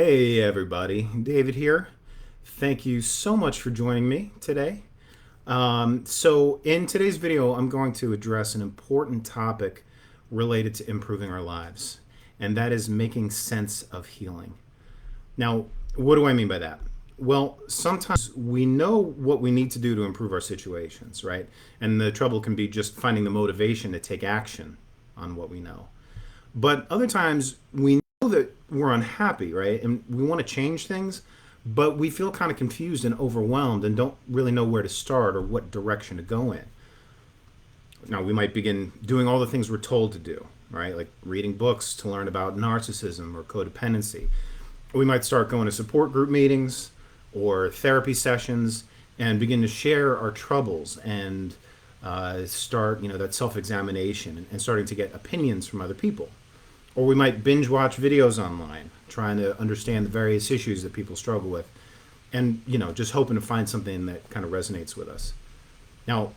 Hey everybody, David here. Thank you so much for joining me today. So in today's video, I'm going to address an important topic related to improving our lives, and that is making sense of healing. Now, what do I mean by that? Well, sometimes we know what we need to do to improve our situations, right? And the trouble can be just finding the motivation to take action on what we know. But other times we know that we're unhappy, right? And we want to change things, but we feel kind of confused and overwhelmed and don't really know where to start or what direction to go in. Now, we might begin doing all the things we're told to do, right? Like reading books to learn about narcissism or codependency. We might start going to support group meetings or therapy sessions and begin to share our troubles and start, that self-examination and starting to get opinions from other people. Or we might binge watch videos online, trying to understand the various issues that people struggle with, and just hoping to find something that kind of resonates with us. Now,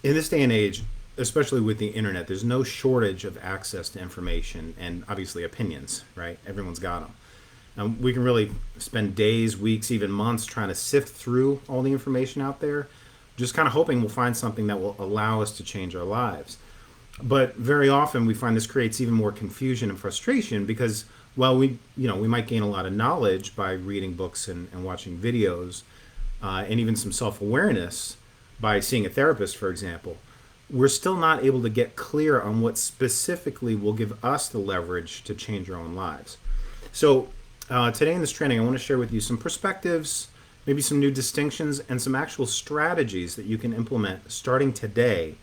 in this day and age, especially with the internet, there's no shortage of access to information and obviously opinions, right? Everyone's got them. We can really spend days, weeks, even months trying to sift through all the information out there, just kind of hoping we'll find something that will allow us to change our lives. But very often we find this creates even more confusion and frustration because, well, we might gain a lot of knowledge by reading books and watching videos, and even some self-awareness by seeing a therapist, for example. We're still not able to get clear on what specifically will give us the leverage to change our own lives. So today in this training, I want to share with you some perspectives, maybe some new distinctions, and some actual strategies that you can implement starting today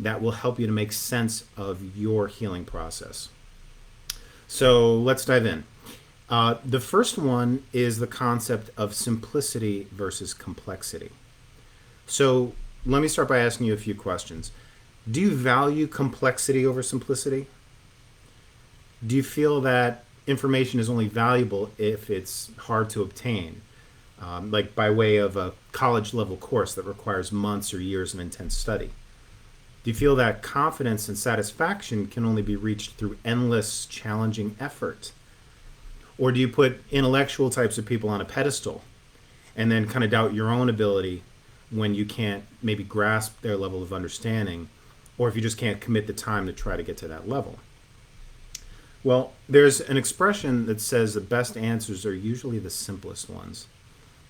that will help you to make sense of your healing process. So let's dive in. The first one is the concept of simplicity versus complexity. So let me start by asking you a few questions. Do you value complexity over simplicity? Do you feel that information is only valuable if it's hard to obtain, like by way of a college level course that requires months or years of intense study? Do you feel that confidence and satisfaction can only be reached through endless, challenging effort? Or do you put intellectual types of people on a pedestal and then kind of doubt your own ability when you can't maybe grasp their level of understanding, or if you just can't commit the time to try to get to that level? Well, there's an expression that says the best answers are usually the simplest ones.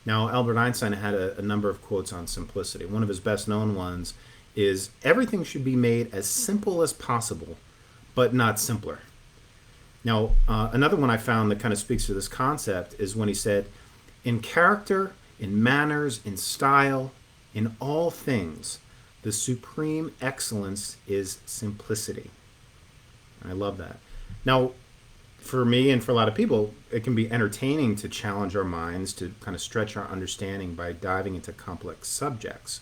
Now, Albert Einstein had a number of quotes on simplicity. One of his best known ones is everything should be made as simple as possible, but not simpler. Now, another one I found that kind of speaks to this concept is when he said, in character, in manners, in style, in all things, the supreme excellence is simplicity. I love that. Now, for me and for a lot of people, it can be entertaining to challenge our minds, to kind of stretch our understanding by diving into complex subjects.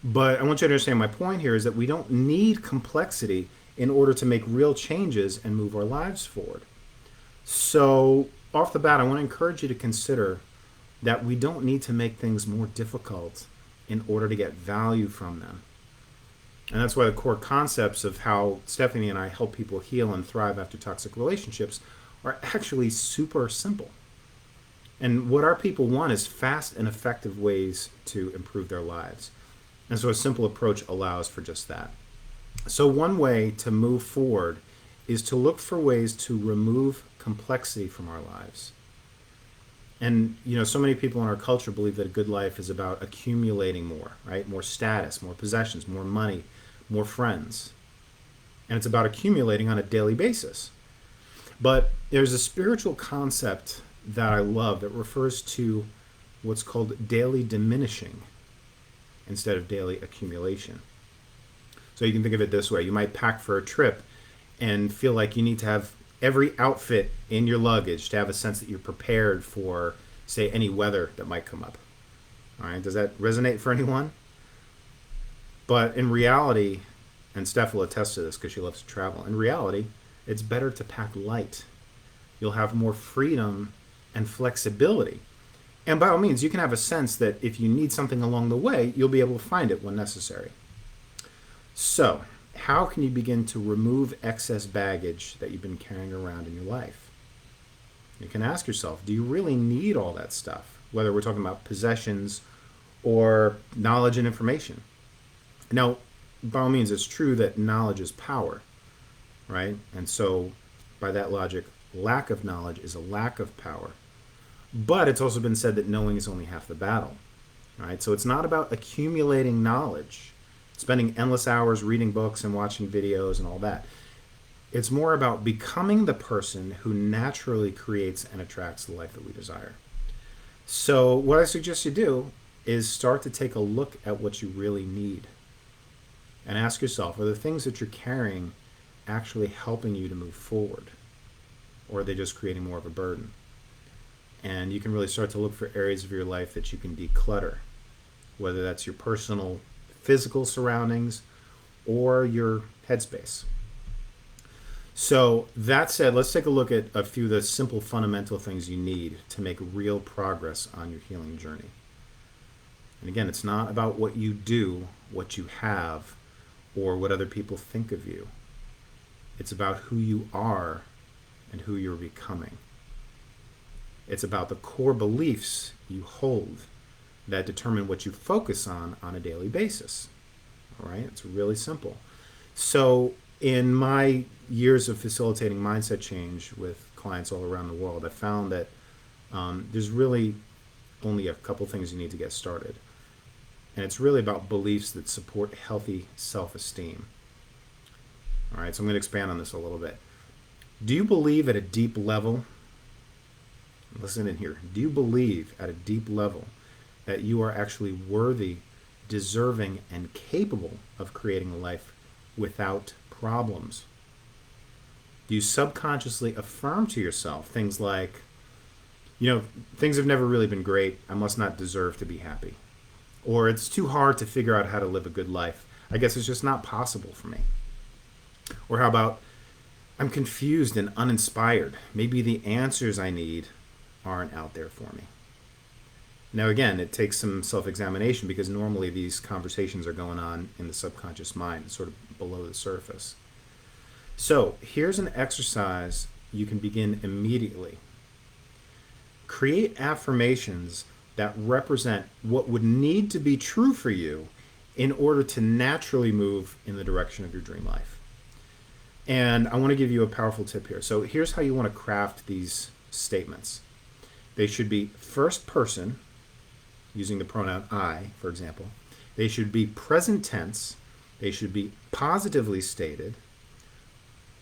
But I want you to understand my point here is that we don't need complexity in order to make real changes and move our lives forward. So, off the bat, I want to encourage you to consider that we don't need to make things more difficult in order to get value from them. And that's why the core concepts of how Stephanie and I help people heal and thrive after toxic relationships are actually super simple. And what our people want is fast and effective ways to improve their lives. And so a simple approach allows for just that. So one way to move forward is to look for ways to remove complexity from our lives. And, so many people in our culture believe that a good life is about accumulating more, right? More status, more possessions, more money, more friends. And it's about accumulating on a daily basis. But there's a spiritual concept that I love that refers to what's called daily diminishing instead of daily accumulation. So you can think of it this way. You might pack for a trip and feel like you need to have every outfit in your luggage to have a sense that you're prepared for, say, any weather that might come up. All right, does that resonate for anyone? But in reality, and Steph will attest to this because she loves to travel, in reality, it's better to pack light. You'll have more freedom and flexibility. And by all means, you can have a sense that if you need something along the way, you'll be able to find it when necessary. So, how can you begin to remove excess baggage that you've been carrying around in your life? You can ask yourself, do you really need all that stuff? Whether we're talking about possessions or knowledge and information. Now, by all means, it's true that knowledge is power, right? And so, by that logic, lack of knowledge is a lack of power. But it's also been said that knowing is only half the battle, right? So it's not about accumulating knowledge, spending endless hours reading books and watching videos and all that. It's more about becoming the person who naturally creates and attracts the life that we desire. So what I suggest you do is start to take a look at what you really need and ask yourself, are the things that you're carrying actually helping you to move forward? Or are they just creating more of a burden? And you can really start to look for areas of your life that you can declutter, whether that's your personal physical surroundings or your headspace. So that said, let's take a look at a few of the simple fundamental things you need to make real progress on your healing journey. And again, it's not about what you do, what you have, or what other people think of you. It's about who you are and who you're becoming. It's about the core beliefs you hold that determine what you focus on a daily basis. All right? It's really simple. So in my years of facilitating mindset change with clients all around the world, I found that there's really only a couple things you need to get started. And it's really about beliefs that support healthy self-esteem. All right, so I'm going to expand on this a little bit. Do you believe at a deep level, listen in here, do you believe at a deep level that you are actually worthy, deserving, and capable of creating a life without problems? Do you subconsciously affirm to yourself things like, things have never really been great, I must not deserve to be happy. Or it's too hard to figure out how to live a good life, I guess it's just not possible for me. Or how about, I'm confused and uninspired, maybe the answers I need aren't out there for me. Now again, it takes some self-examination because normally these conversations are going on in the subconscious mind, sort of below the surface. So here's an exercise you can begin immediately. Create affirmations that represent what would need to be true for you in order to naturally move in the direction of your dream life. And I want to give you a powerful tip here. So here's how you want to craft these statements. They should be first person, using the pronoun I, for example. They should be present tense. They should be positively stated,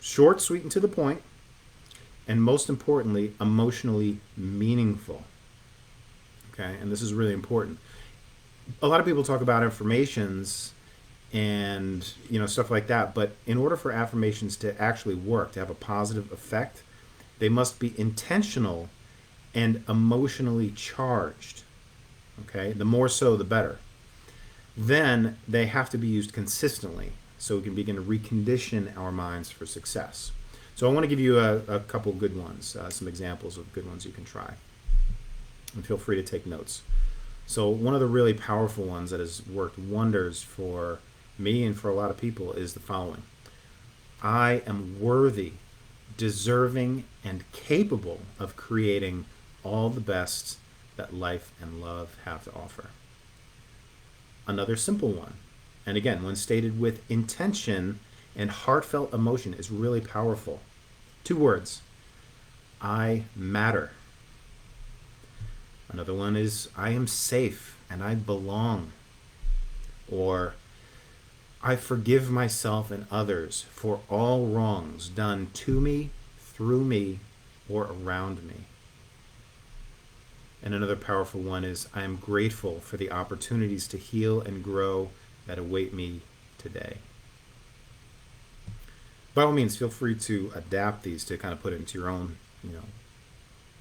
short, sweet, and to the point, and most importantly, emotionally meaningful. Okay, and this is really important. A lot of people talk about affirmations and stuff like that, but in order for affirmations to actually work, to have a positive effect, they must be intentional and emotionally charged. Okay, the more so the better. Then they have to be used consistently so we can begin to recondition our minds for success. So I want to give you a couple good ones, some examples of good ones you can try. And feel free to take notes. So one of the really powerful ones that has worked wonders for me and for a lot of people is the following. I am worthy, deserving, and capable of creating all the best that life and love have to offer. Another simple one, and again, when stated with intention and heartfelt emotion, is really powerful. 2 words. I matter. Another one is, I am safe and I belong. Or, I forgive myself and others for all wrongs done to me, through me, or around me. And another powerful one is, I am grateful for the opportunities to heal and grow that await me today. By all means, feel free to adapt these to kind of put it into your own,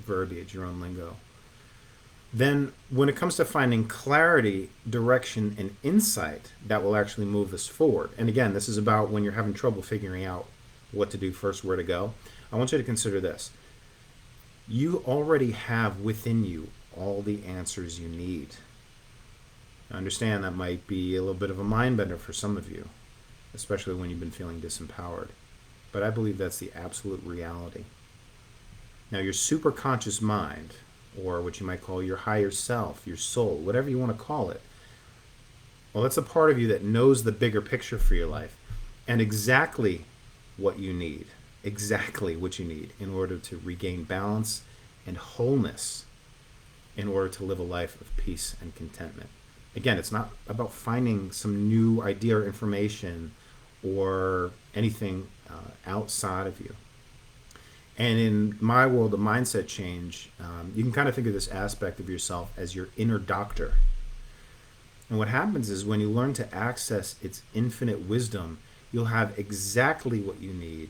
verbiage, your own lingo. Then when it comes to finding clarity, direction, and insight that will actually move us forward, and again, this is about when you're having trouble figuring out what to do first, where to go, I want you to consider this. You already have within you all the answers you need. I understand that might be a little bit of a mind bender for some of you, especially when you've been feeling disempowered, but I believe that's the absolute reality. Now, your superconscious mind, or what you might call your higher self, your soul, whatever you want to call it, well, that's a part of you that knows the bigger picture for your life and what you need, exactly what you need in order to regain balance and wholeness, in order to live a life of peace and contentment. Again, it's not about finding some new idea or information or anything outside of you. And in my world of mindset change, you can kind of think of this aspect of yourself as your inner doctor. And what happens is when you learn to access its infinite wisdom, you'll have exactly what you need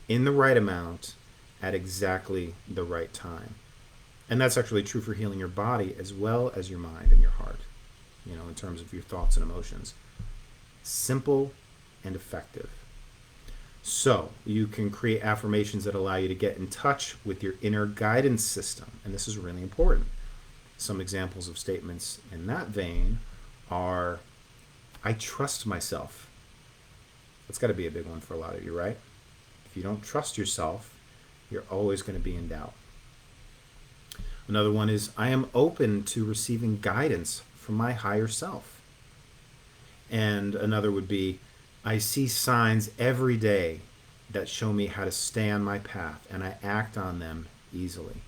in the right amount at exactly the right time. And that's actually true for healing your body as well as your mind and your heart, in terms of your thoughts and emotions. Simple and effective. So you can create affirmations that allow you to get in touch with your inner guidance system. And this is really important. Some examples of statements in that vein are, I trust myself. That's got to be a big one for a lot of you, right? If you don't trust yourself, you're always going to be in doubt. Another one is, I am open to receiving guidance from my higher self. And another would be, I see signs every day that show me how to stay on my path, and I act on them easily.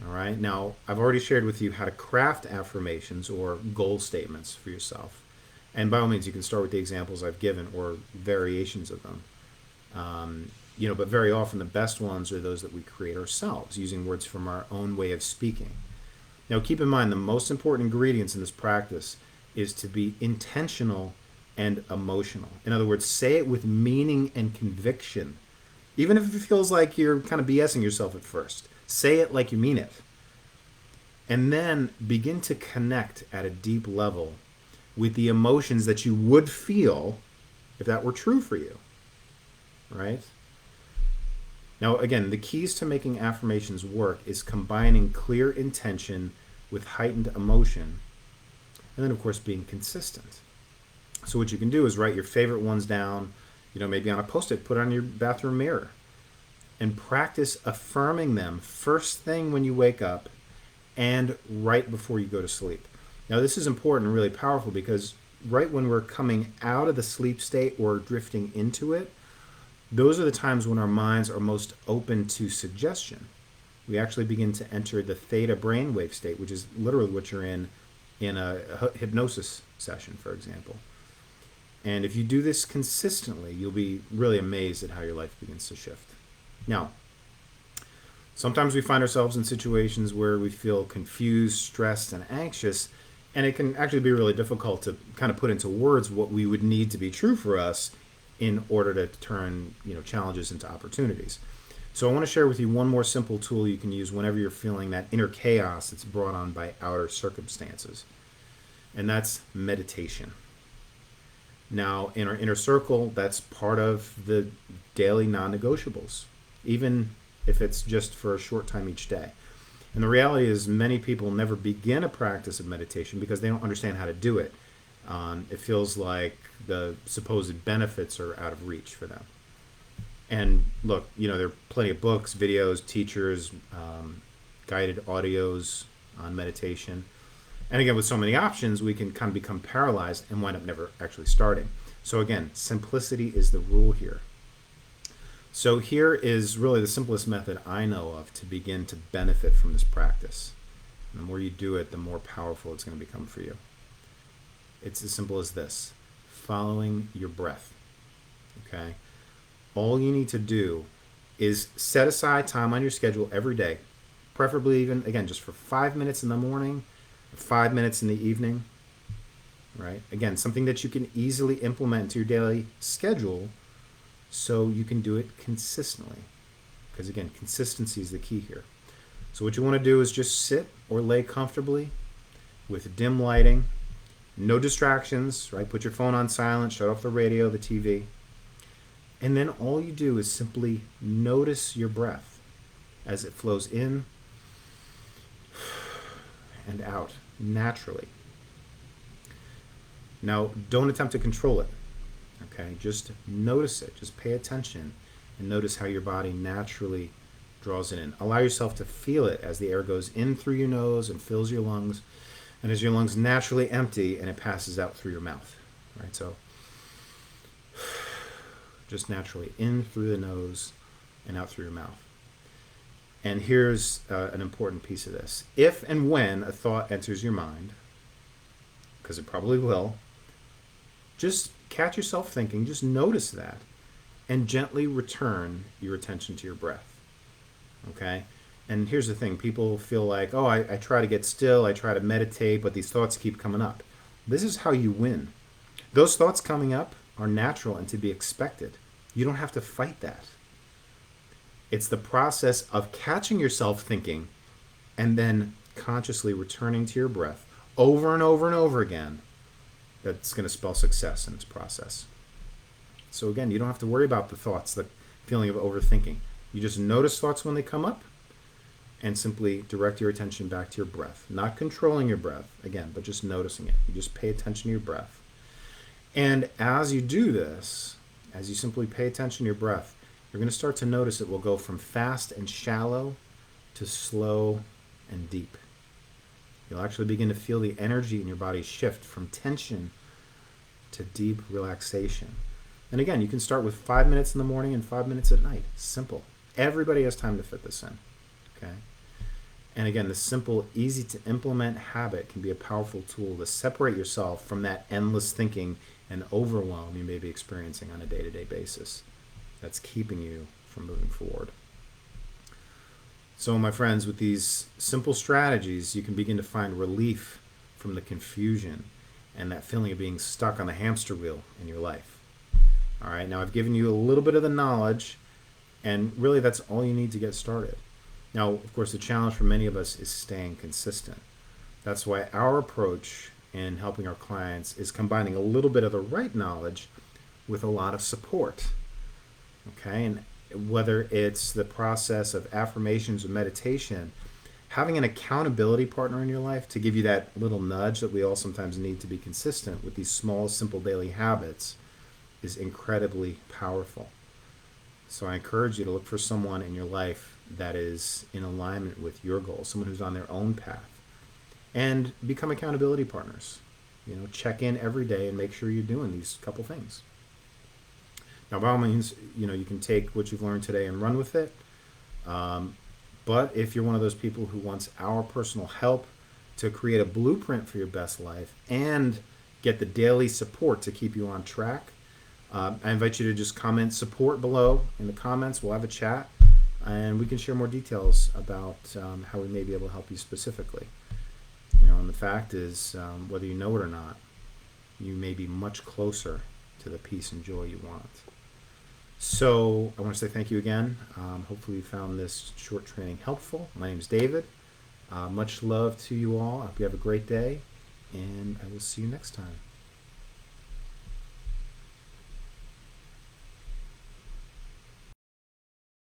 All right. Now, I've already shared with you how to craft affirmations or goal statements for yourself. And by all means, you can start with the examples I've given or variations of them. But very often the best ones are those that we create ourselves using words from our own way of speaking. Now, keep in mind the most important ingredients in this practice is to be intentional and emotional. In other words, say it with meaning and conviction. Even if it feels like you're kind of BSing yourself at first, say it like you mean it. And then begin to connect at a deep level with the emotions that you would feel if that were true for you, right? Now, again, the keys to making affirmations work is combining clear intention with heightened emotion, and then, of course, being consistent. So what you can do is write your favorite ones down, maybe on a Post-it, put it on your bathroom mirror, and practice affirming them first thing when you wake up and right before you go to sleep. Now, this is important and really powerful because right when we're coming out of the sleep state or drifting into it, those are the times when our minds are most open to suggestion. We actually begin to enter the theta brainwave state, which is literally what you're in a hypnosis session, for example. And if you do this consistently, you'll be really amazed at how your life begins to shift. Now, sometimes we find ourselves in situations where we feel confused, stressed, and anxious, and it can actually be really difficult to kind of put into words what we would need to be true for us in order to turn challenges into opportunities. So I want to share with you one more simple tool you can use whenever you're feeling that inner chaos that's brought on by outer circumstances, and that's meditation. Now, in our inner circle, that's part of the daily non-negotiables, even if it's just for a short time each day. And the reality is many people never begin a practice of meditation because they don't understand how to do it. It feels like the supposed benefits are out of reach for them. And look, there are plenty of books, videos, teachers, guided audios on meditation. And again, with so many options, we can kind of become paralyzed and wind up never actually starting. So again, simplicity is the rule here. So here is really the simplest method I know of to begin to benefit from this practice. And the more you do it, the more powerful it's going to become for you. It's as simple as this: following your breath. Okay? All you need to do is set aside time on your schedule every day, preferably even, again, just for 5 minutes in the morning, 5 minutes in the evening, right? Again, something that you can easily implement into your daily schedule so you can do it consistently. Because again, consistency is the key here. So what you want to do is just sit or lay comfortably with dim lighting, no distractions, right? Put your phone on silent, shut off the radio, the TV. And then all you do is simply notice your breath as it flows in and out naturally. Now, don't attempt to control it, okay? Just notice it. Just pay attention and notice how your body naturally draws it in. Allow yourself to feel it as the air goes in through your nose and fills your lungs, and as your lungs naturally empty and it passes out through your mouth. Right? So just naturally in through the nose and out through your mouth. And here's an important piece of this. If and when a thought enters your mind, because it probably will, just catch yourself thinking, just notice that, and gently return your attention to your breath. Okay? And here's the thing. People feel like, oh, I try to get still, I try to meditate, but these thoughts keep coming up. This is how you win. Those thoughts coming up are natural and to be expected. You don't have to fight that. It's the process of catching yourself thinking and then consciously returning to your breath over and over and over again that's going to spell success in this process. So again, you don't have to worry about the thoughts, the feeling of overthinking. You just notice thoughts when they come up and simply direct your attention back to your breath. Not controlling your breath, again, but just noticing it. You just pay attention to your breath. And as you do this, as you simply pay attention to your breath, you're going to start to notice it will go from fast and shallow to slow and deep. You'll actually begin to feel the energy in your body shift from tension to deep relaxation. And again, you can start with 5 minutes in the morning and 5 minutes at night. Simple. Everybody has time to fit this in. Okay? And again, this simple, easy to implement habit can be a powerful tool to separate yourself from that endless thinking and overwhelm you may be experiencing on a day-to-day basis. That's keeping you from moving forward. So, my friends, with these simple strategies, you can begin to find relief from the confusion and that feeling of being stuck on the hamster wheel in your life. All right, now I've given you a little bit of the knowledge, and really that's all you need to get started. Now, of course, the challenge for many of us is staying consistent. That's why our approach in helping our clients is combining a little bit of the right knowledge with a lot of support. Okay, and whether it's the process of affirmations or meditation, having an accountability partner in your life to give you that little nudge that we all sometimes need to be consistent with these small, simple daily habits is incredibly powerful. So I encourage you to look for someone in your life that is in alignment with your goals, someone who's on their own path, and become accountability partners. Check in every day and make sure you're doing these couple things. Now, by all means, you can take what you've learned today and run with it. But if you're one of those people who wants our personal help to create a blueprint for your best life and get the daily support to keep you on track, I invite you to just comment support below in the comments. We'll have a chat, and we can share more details about how we may be able to help you specifically. And the fact is, whether you know it or not, you may be much closer to the peace and joy you want. So I want to say thank you again. Hopefully you found this short training helpful. My name is David. Much love to you all. I hope you have a great day, and I will see you next time.